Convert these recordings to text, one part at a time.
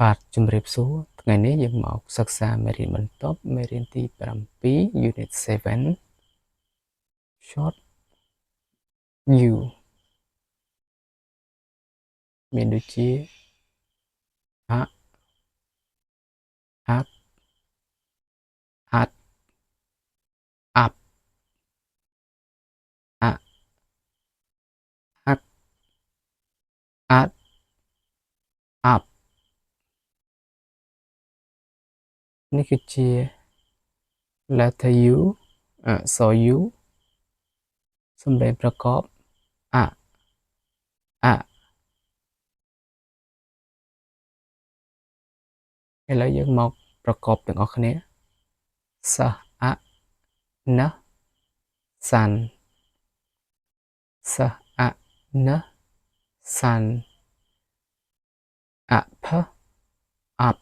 បាទជំរាបសួរថ្ងៃនេះយើងមកសិក្សាមេរៀនបន្ទាប់មេរៀនទី7 Unit 7 Short U មានដូចជាហាក់ហាត់ហាត់អាប់អាហាត់អាត់អាប់នេះគឺជា letter U អក្សរ U សំឡេងប្រកបអអឥឡូវយើងមកប្រកបទាំងអស់គ្នាសះអណះសាន់សះអណះសាន់អផអាប់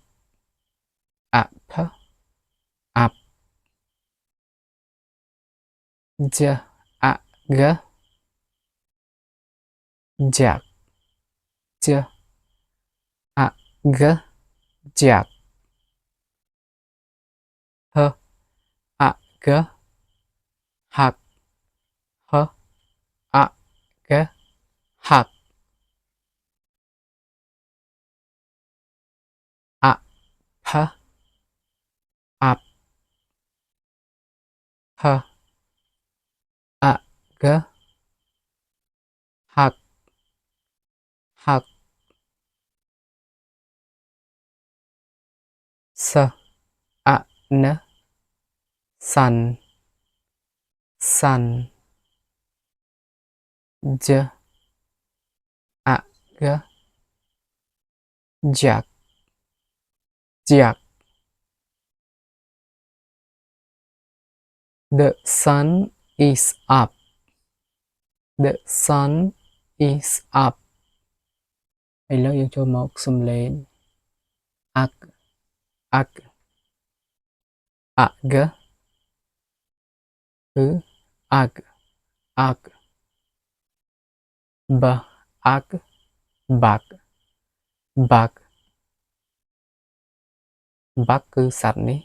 អផអាប់ជអកចាក់ជអកចាក់ហអកហាក់ហអកហាក់អផអាប់ហអកហាក់ហាក់សអណះសាន់សាន់ជអកចាក់ចាក់ The sun is up The sun is up ឥឡូវយើងចូលមកសំឡេងអាក់អាក់អាក់គឺអាក់អាក់បអាក់បាក់បាក់បាក់គឺសត្វនេះ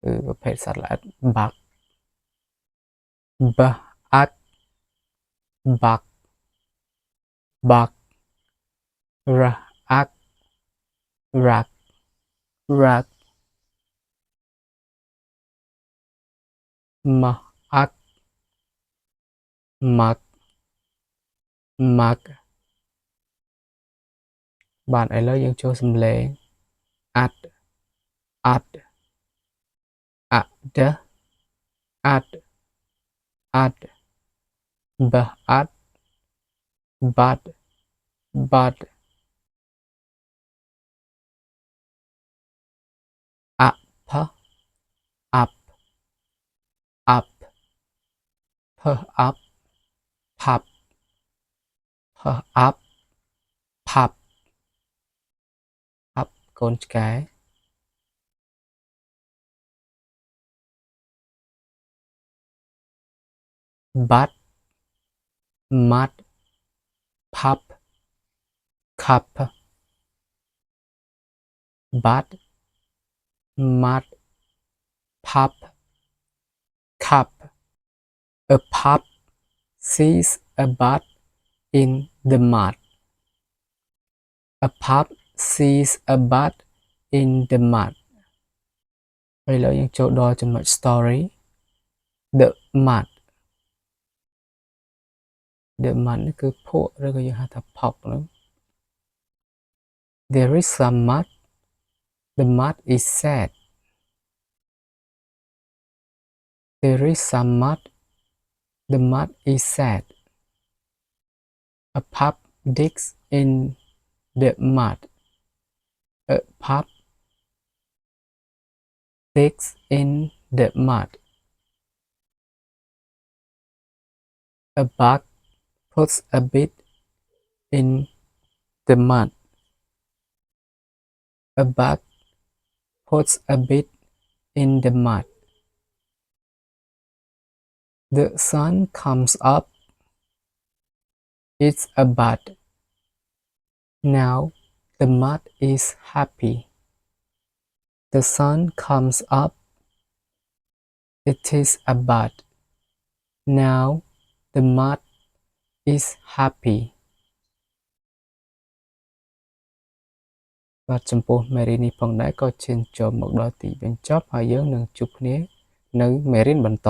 គឺប្រភេទសត្វល្អិតបាក់បអាក់បាក់បាក់រអាក់រ៉ាក់រ៉ាក់ម៉ាអាក់ម៉ាក់ម៉ាក់បាទឥឡូវយើងចូលសំឡេងអាត់អាត់អាដអាត់អាត់បអាត់បាត់បាត់អាផអាប់អាប់ផអាប់ផាប់ផអាប់ផាប់អាប់កូនឆ្កែបាត់ម៉ាត់ផាប់ខាប់បាត់ម៉ាត់ផាប់ cup A pup sees a bat in the mud A pup sees a bat in the mud ឥឡូវយើងចូលដល់ចំណុច story The mud The mud នេះគឺភក់ឬក៏យើងហៅថាផុកហ្នឹង There is some mud The mud is sad There is some mud The mud is sad A pup digs in the mud A pup digs in the mud A bug puts a bit in the mud A bug puts a bit in the mud The sun comes up It's a bud Now The mud is happy. The sun comes up. It is a bud. Now the mud is happy. បាទចំពោះមេរៀននេះផងដែរក៏ឈានចូលមកដល់ទីបញ្ចប់ហើយយើងនឹងជួបគ្នានៅមេរៀនបន្ត